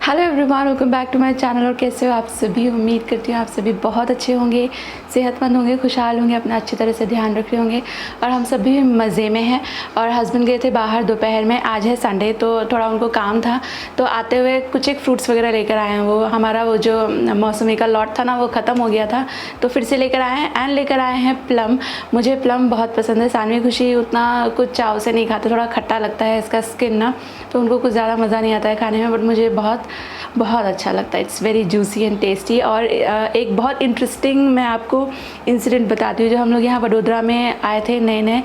Hello everyone, welcome back to my channel. और कैसे हो आप सभी? उम्मीद करती हूँ आप सभी बहुत अच्छे होंगे, सेहतमंद होंगे, खुशहाल होंगे, अपना अच्छी तरह से ध्यान रख रहे होंगे। और हम सभी मज़े में हैं। और हस्बैंड गए थे बाहर दोपहर में, आज है संडे तो थोड़ा उनको काम था, तो आते हुए कुछ एक फ्रूट्स वगैरह लेकर आए हैं। वो हमारा वो जो मौसमी का लॉट था ना, वो ख़त्म हो गया था, तो फिर से लेकर आए हैं। एंड लेकर आए हैं प्लम। मुझे प्लम बहुत पसंद है। सानवी खुशी उतना कुछ चाव से नहीं खाते, थोड़ा खट्टा लगता है इसका स्किन ना, तो उनको कुछ ज़्यादा मज़ा नहीं आता है खाने में, बट मुझे बहुत बहुत अच्छा लगता है। It's very juicy and tasty. और एक बहुत इंटरेस्टिंग मैं आपको इंसिडेंट बताती हूँ। जो हम लोग यहाँ वडोदरा में आए थे नए नए,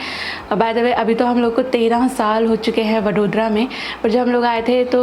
बाय द वे अभी तो हम लोग को 13 साल हो चुके हैं वडोदरा में, पर जब हम लोग आए थे तो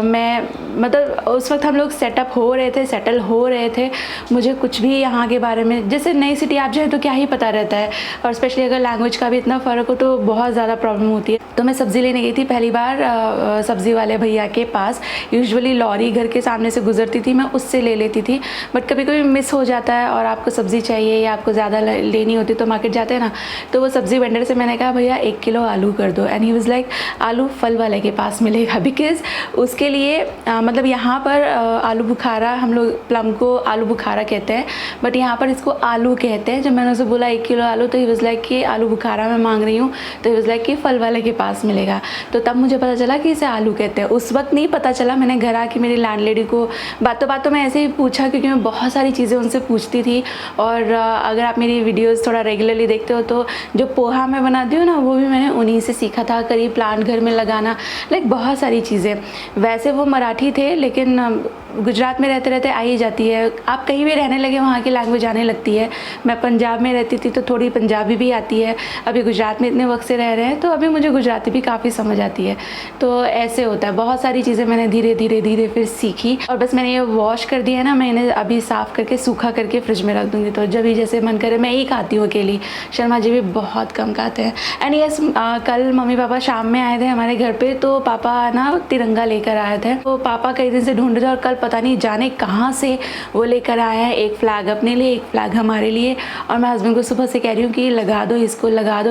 मैं मतलब उस वक्त हम लोग सेटल हो रहे थे। मुझे कुछ भी यहाँ के बारे में, जैसे नई सिटी आप जाए तो क्या ही पता रहता है, और स्पेशली अगर लैंग्वेज का भी इतना फ़र्क हो तो बहुत ज़्यादा प्रॉब्लम होती है। तो मैं सब्ज़ी लेने गई थी पहली बार सब्ज़ी वाले भैया के पास। यूजुअली लॉरी घर के सामने से गुजरती थी, मैं उससे ले लेती थी, बट कभी कभी मिस हो जाता है और आपको सब्ज़ी चाहिए या आपको ज़्यादा लेनी होती तो मार्केट जाते हैं ना, तो वो सब्ज़ी वेंडर से मैंने कहा भैया 1 किलो आलू कर दो। एंड ही वाज लाइक आलू फल वाले के पास मिलेगा, बिकॉज़ उसके लिए मतलब यहाँ पर आलू बुखारा, हम लोग प्लम को आलू बुखारा कहते हैं, बट यहाँ पर इसको आलू कहते हैं। जब मैंने उसे बोला 1 किलो आलू, तो ही वाज लाइक कि आलू बुखारा मैं मांग रही हूँ, तो ही वाज लाइक कि फल वाले के पास मिलेगा। तो तब मुझे पता चला कि इसे आलू कहते हैं। उस वक्त नहीं पता चला, मैंने घर आके मेरी लैंडलेडी को बातों बातों में ऐसे ही पूछा, क्योंकि मैं बहुत सारी चीज़ें उनसे पूछती थी। और अगर आप मेरी वीडियोस थोड़ा रेगुलरली देखते हो तो जो पोहा मैं बनाती हूँ ना, वो भी मैंने उन्हीं से सीखा था। करीब प्लांट घर में लगाना, लाइक बहुत सारी चीज़ें। वैसे वो मराठी थे, लेकिन गुजरात में रहते रहते आ ही जाती है। आप कहीं भी रहने लगे वहाँ की लैंग्वेज आने लगती है। मैं पंजाब में रहती थी तो थोड़ी पंजाबी भी आती है। अभी गुजरात में इतने वक्त से रह रहे हैं तो अभी मुझे गुजराती भी काफ़ी समझ आती है। तो ऐसे होता है, बहुत सारी चीज़ें मैंने धीरे धीरे फिर सीखी। और बस मैंने ये वॉश कर दिया है ना, मैं इन्हें अभी साफ़ करके सूखा करके फ्रिज में रख दूँगी, तो जब भी जैसे मन करे मैं ही खाती हूँ अकेली। शर्मा जी भी बहुत कम खाते हैं। एंड यस, कल मम्मी पापा शाम में आए थे हमारे घर पे, तो पापा ना तिरंगा लेकर आए थे। तो पापा कई दिन से ढूंढ रहे थे और कल पता नहीं जाने कहाँ से वो लेकर आए हैं। एक फ्लैग अपने लिए, एक फ्लैग हमारे लिए। और मैं हस्बैंड को सुबह से कह रही हूँ कि लगा दो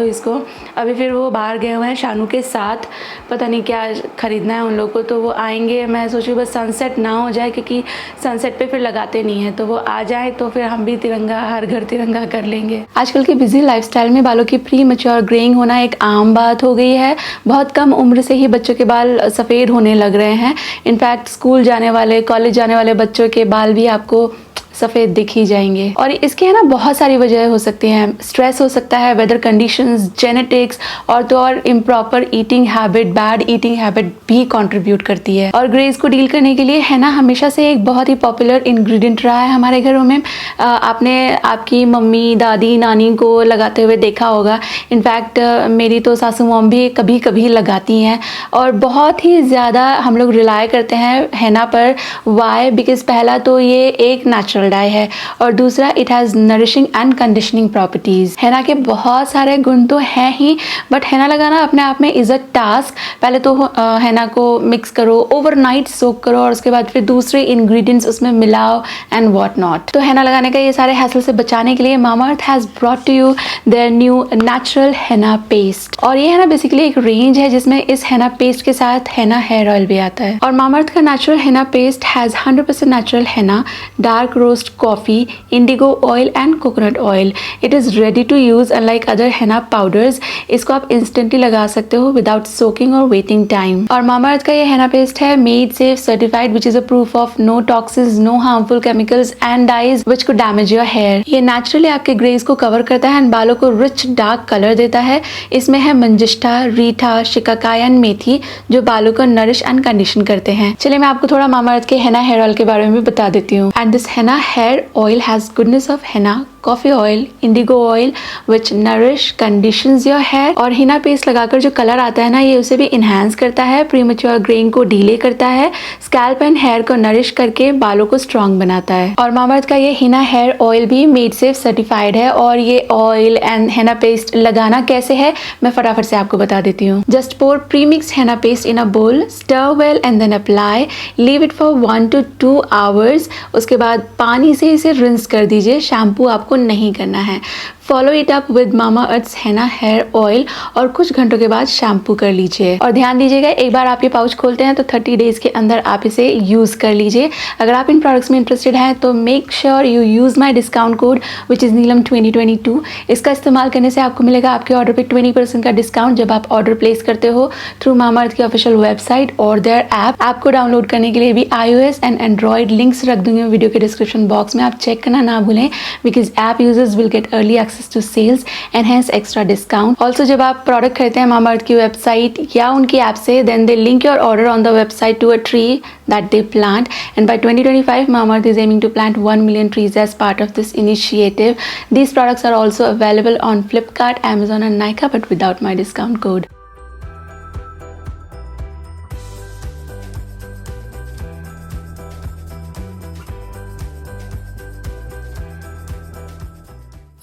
इसको। अभी फिर वो बाहर गए हुए हैं शानू के साथ, पता नहीं क्या ख़रीदना है उन लोगों को, तो वो आएंगे। मैं सोची बस सनसेट ना हो जाए, क्योंकि सनसेट पे फिर लगाते नहीं हैं, तो वो आ जाए तो फिर हम भी तिरंगा, हर घर तिरंगा कर लेंगे। आजकल की बिजी लाइफस्टाइल में बालों की प्री मैच्योर ग्रेइंग होना एक आम बात हो गई है। बहुत कम उम्र से ही बच्चों के बाल सफ़ेद होने लग रहे हैं। इनफैक्ट स्कूल जाने वाले, कॉलेज जाने वाले बच्चों के बाल भी आपको सफ़ेद दिख ही जाएंगे। और इसके है ना बहुत सारी वजह हो सकती हैं। स्ट्रेस हो सकता है, वेदर कंडीशंस, जेनेटिक्स, और तो और improper eating habit, bad eating habit भी कंट्रीब्यूट करती है। और ग्रेज को डील करने के लिए है ना हमेशा से एक बहुत ही पॉपुलर इंग्रेडिएंट रहा है हमारे घरों में। आपने आपकी मम्मी, दादी, नानी को लगाते हुए देखा होगा। इनफैक्ट मेरी तो सासू मॉम भी कभी कभी लगाती हैं, और बहुत ही ज़्यादा हम लोग रिलाय करते हैं हैना पर। वाई? बिकॉज पहला तो ये एक नेचुरल डाई है, और दूसरा it has nourishing and conditioning properties. हैना के बहुत सारे गुण तो हैं ही, बट हैना लगाना अपने आप में इज़ अ टास्क। पहले तो हैना को मिक्स करो, ओवरनाइट सोक करो, और उसके बाद फिर दूसरे इंग्रेडिएंट्स उसमें मिलाओ एंड व्हाट नॉट। तो हैना लगाने का ये सारे हैसल से बचाने के लिए Mamaearth has brought to you their new natural henna paste. और ये है ना बेसिकली एक रेंज है जिसमें इस हैना पेस्ट के साथ हैना हेयर ऑयल भी आता है। और मामाअर्थ का natural henna paste has 100% natural हैना, dark roast coffee, indigo oil and coconut oil. It is ready to use unlike other henna powders. इसको आप इंस्टेंटली लगा सकते हो without soaking or waiting time. और मामाअर्थ का ये henna paste है made safe certified, which is a proof of no toxins, no harmful chemicals and dyes which could damage your hair. ये naturally आपके ग्रेज को कवर करता है and बालों को रिच डार्क कलर देता है। इसमें है मंजिष्ठा, रीठा, शिकाकाई एंड मेथी, जो बालों को नरिश एंड कंडीशन करते हैं। चलिए मैं आपको थोड़ा मामाअर्थ के henna हेयर ऑयल के बारे में भी बता देती हूँ। And this henna hair oil has goodness of henna, coffee oil, indigo oil which nourish conditions your hair। और हिना पेस्ट लगाकर जो कलर आता है ना, ये उसे भी इन्हांस करता है, प्रीमेच्योर ग्रेइंग को डीले करता है, स्कैल्प एंड हेयर को नरिश करके बालों को स्ट्रॉन्ग बनाता है। और मामाअर्थ का ये हिना हेयर ऑयल भी मेड सेफ सर्टिफाइड है। और ये ऑयल एंड हिना पेस्ट लगाना कैसे है मैं फटाफट से आपको बता देती हूँ। Just pour premix henna paste in a bowl, stir well and then apply, leave it for 1 to 2 hours. उसके बाद पानी से इसे रिंस कर दीजिए, शैम्पू आपको नहीं करना है। फॉलो इट अप विद मामा अर्थ हैना हेयर ऑयल और कुछ घंटों के बाद शैम्पू कर लीजिए। और ध्यान दीजिएगा, एक बार आप ये पाउच खोलते हैं तो 30 डेज के अंदर आप इसे यूज़ कर लीजिए। अगर आप इन प्रोडक्ट्स में इंटरेस्टेड हैं तो make sure you use my discount code which is Neelam 2022। इसका इस्तेमाल करने से आपको मिलेगा आपके ऑर्डर पे 20% का डिस्काउंट जब आप ऑर्डर प्लेस करते हो थ्रू मामा अर्थ की ऑफिशियल वेबसाइट और देयर ऐप को डाउनलोड करने के लिए भी iOS एंड एंड्रॉइड लिंक्स रख दूंगी मैं वीडियो के डिस्क्रिप्शन बॉक्स में, आप चेक करना ना भूलें because app users will get early access to sales and hence extra discount. Also जब आप प्रोडक्ट खरीदते हैं मामा अर्थ की वेबसाइट या उनकी ऐप से then they link your order on the website to a tree that they plant, and by 2025 Mamaearth is aiming to plant 1 million trees as part of this initiative. These products are also available on Flipkart, Amazon and Nykaa but without my discount code.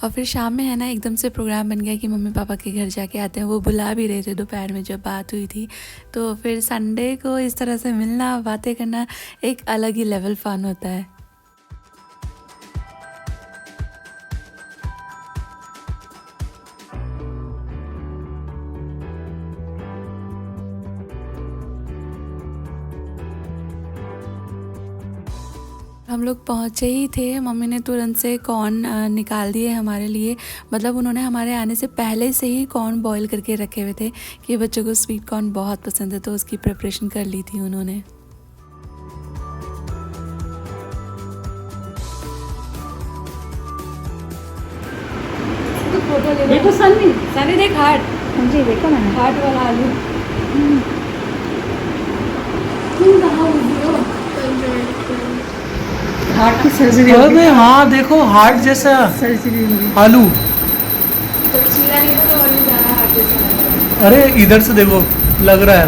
और फिर शाम में है ना एकदम से programme बन गया कि मम्मी पापा के घर जाके आते हैं। वो बुला भी रहे थे दोपहर में जब बात हुई थी। तो फिर संडे को इस तरह से मिलना, बातें करना एक अलग ही लेवल फन होता है। हम लोग पहुँचे ही थे, मम्मी ने तुरंत से कॉर्न निकाल दिए हमारे लिए। मतलब उन्होंने हमारे आने से पहले से ही कॉर्न बॉईल करके रखे हुए थे कि बच्चों को स्वीट कॉर्न बहुत पसंद है, तो उसकी प्रिपरेशन कर ली थी उन्होंने। देखो सनी देख हार्ट। जी देखो मैंने हार्ट वाला आलू। हार्ट की सर्जरी अरे हाँ देखो हार्ट जैसा सर्जरी आलू। अरे इधर से देखो लग रहा है,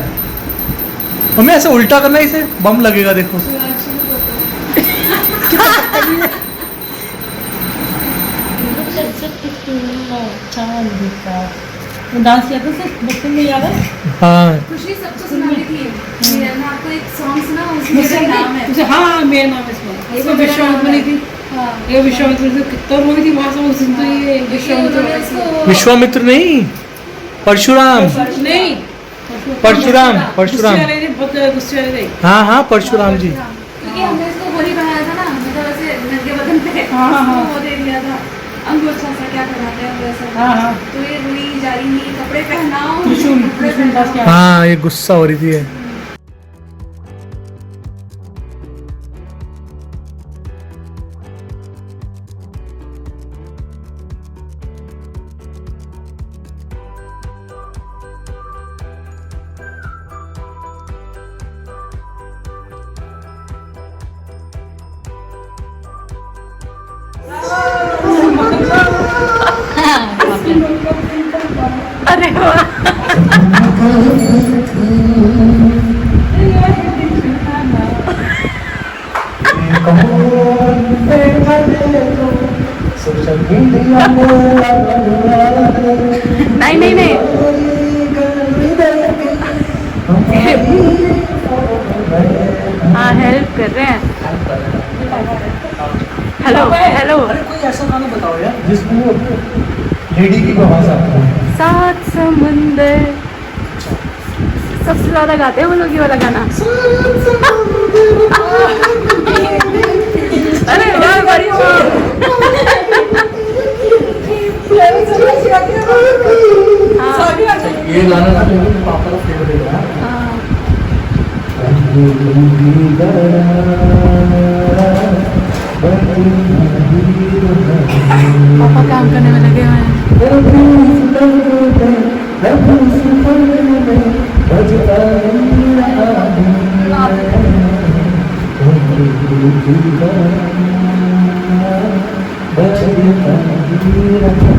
हमें ऐसे उल्टा करना है, इसे बम लगेगा देखो। डांस किया था बचपन में, याद है? हाँ खुशी सबको सुनानी थी। मैं आपको एक सॉन्ग सुना, उसमें मेरा नाम है। हाँ मेरा नाम है इसमें। इसमें विश्वामित्र बनी थी। हाँ ये विश्वामित्र से कितना रोई थी वहाँ से, उस दिन तो ये विश्वामित्र नहीं, परशुराम नहीं, परशुराम परशुराम। बहुत गुस्से वाले थे। हाँ हाँ परशुराम जी। क्योंकि हमने इसको होली बनाया था ना, मतलब ऐसे नंगे बदन पे वो दे दिया था अंगूठा सा, क्या कराते हैं वैसा। हाँ तो ये रुई जा रही थी, कपड़े पहनाओ, कपड़े पहनाओ। हाँ ये गुस्सा हो रही थी। अरे वाह नहीं नहीं नहीं, हाँ हेल्प कर रहे हैं। हेलो हेलो, कोई ऐसा गाना बताओ यार जिसमें लेडी की आवाज आती है। सात समुंदर सबसे ज्यादा गाते हैं वो लोग ये वाला गाना। अरे वाह बड़ी ये गाना पापा का फेवरेट है। पापा काम करने में लगे हुए हैं।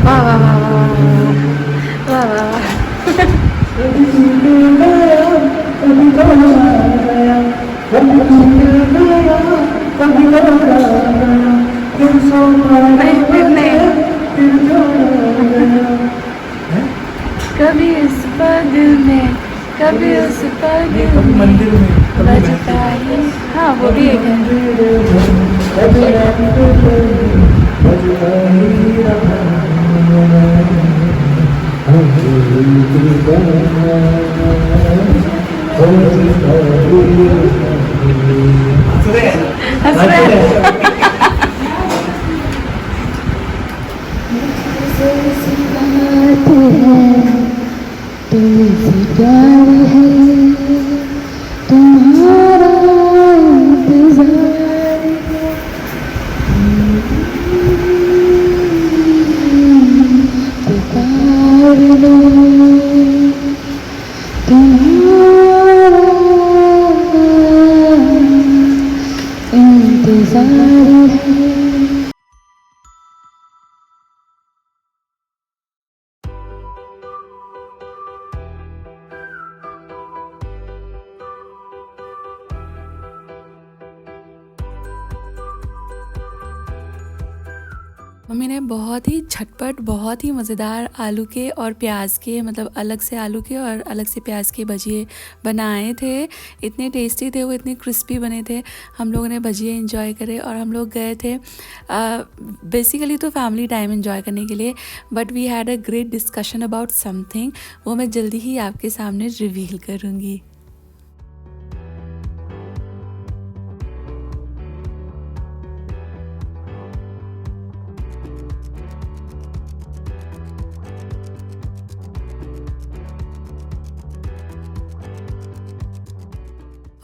वाह वाह वाह वाह वाह वाह नहीं फिर नहीं, कभी इस पग में कभी उस पग में मंदिर में बजता है। हाँ वो भी एक है। तुमसे प्यार है तुम्हारा इंतजार पुकार लो तुम्हारा इंतजार है। मम्मी ने बहुत ही झटपट बहुत ही मज़ेदार आलू के और प्याज के मतलब अलग से आलू के और अलग से प्याज के भजिए बनाए थे। इतने टेस्टी थे वो, इतने क्रिस्पी बने थे। हम लोगों ने भजिए एंजॉय करे और हम लोग गए थे बेसिकली तो फैमिली टाइम एंजॉय करने के लिए, but we had a great discussion about something, वो मैं जल्दी ही आपके सामने रिवील करूँगी।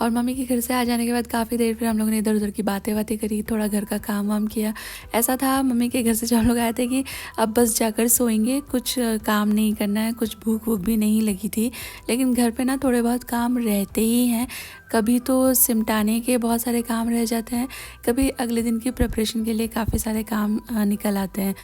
और मम्मी के घर से आ जाने के बाद काफ़ी देर फिर हम लोगों ने इधर उधर की बातें करी, थोड़ा घर का काम वाम किया। ऐसा था मम्मी के घर से जब हम लोग आए थे कि अब बस जाकर सोएंगे, कुछ काम नहीं करना है, कुछ भूख वूख भी नहीं लगी थी। लेकिन घर पे ना थोड़े बहुत काम रहते ही हैं, कभी तो सिमटाने के बहुत सारे काम रह जाते हैं, कभी अगले दिन की प्रिपरेशन के लिए काफ़ी सारे काम निकल आते हैं।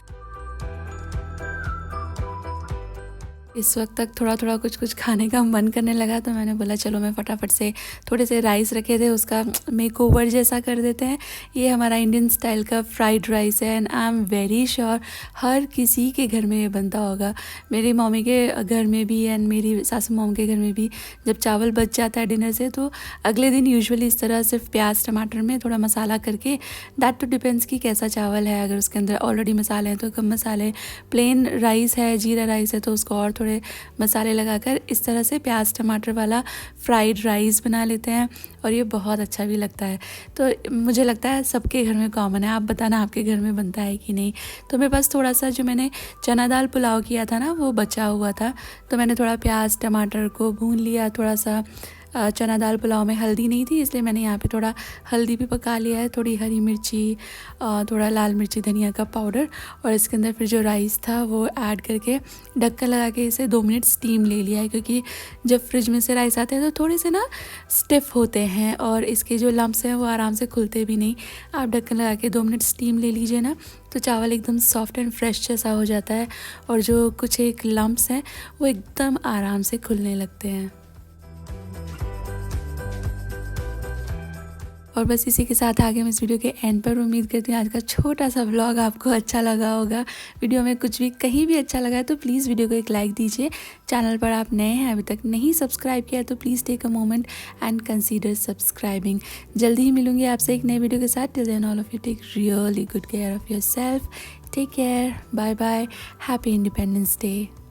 इस वक्त तक थोड़ा थोड़ा कुछ खाने का मन करने लगा, तो मैंने बोला चलो मैं फटाफट से थोड़े से राइस रखे थे उसका मेकओवर जैसा कर देते हैं। ये हमारा इंडियन स्टाइल का फ्राइड राइस है and I am very sure हर किसी के घर में ये बनता होगा। मेरी मम्मी के घर में भी एंड मेरी सासू मॉम के घर में भी जब चावल बच जाता है डिनर से, तो अगले दिन यूजुअली इस तरह सिर्फ प्याज टमाटर में थोड़ा मसाला करके, दैट तो डिपेंड्स कि कैसा चावल है, अगर उसके अंदर ऑलरेडी मसाले हैं तो कम मसाले, प्लेन राइस है जीरा राइस है तो उसको और थोड़े मसाले लगाकर इस तरह से प्याज टमाटर वाला फ्राइड राइस बना लेते हैं और ये बहुत अच्छा भी लगता है। तो मुझे लगता है सबके घर में कॉमन है, आप बताना आपके घर में बनता है कि नहीं। तो मेरे पास थोड़ा सा जो मैंने चना दाल पुलाव किया था ना वो बचा हुआ था, तो मैंने थोड़ा प्याज टमाटर को भून लिया। थोड़ा सा चना दाल पुलाव में हल्दी नहीं थी इसलिए मैंने यहाँ पे थोड़ा हल्दी भी पका लिया है, थोड़ी हरी मिर्ची, थोड़ा लाल मिर्ची धनिया का पाउडर, और इसके अंदर फिर जो राइस था वो ऐड करके ढक्कन लगा के इसे 2 मिनट स्टीम ले लिया है, क्योंकि जब फ्रिज में से राइस आते हैं तो थोड़े से ना स्टिफ होते हैं और इसके जो लम्प्स हैं वो आराम से खुलते भी नहीं। आप ढक्कन लगा के 2 मिनट स्टीम ले लीजिए ना, तो चावल एकदम सॉफ्ट एंड फ्रेश जैसा हो जाता है और जो कुछ एक लम्प्स हैं वो एकदम आराम से खुलने लगते हैं। और बस इसी के साथ आगे मैं इस वीडियो के एंड पर उम्मीद करती हूँ आज का छोटा सा व्लॉग आपको अच्छा लगा होगा। वीडियो में कुछ भी कहीं भी अच्छा लगा है तो प्लीज़ वीडियो को एक लाइक दीजिए। चैनल पर आप नए हैं अभी तक नहीं सब्सक्राइब किया तो please take a moment and consider subscribing. जल्दी ही मिलूंगी आपसे एक नए वीडियो के साथ। Till then all of you take really good care of yourself. Take care, bye bye, happy Independence day.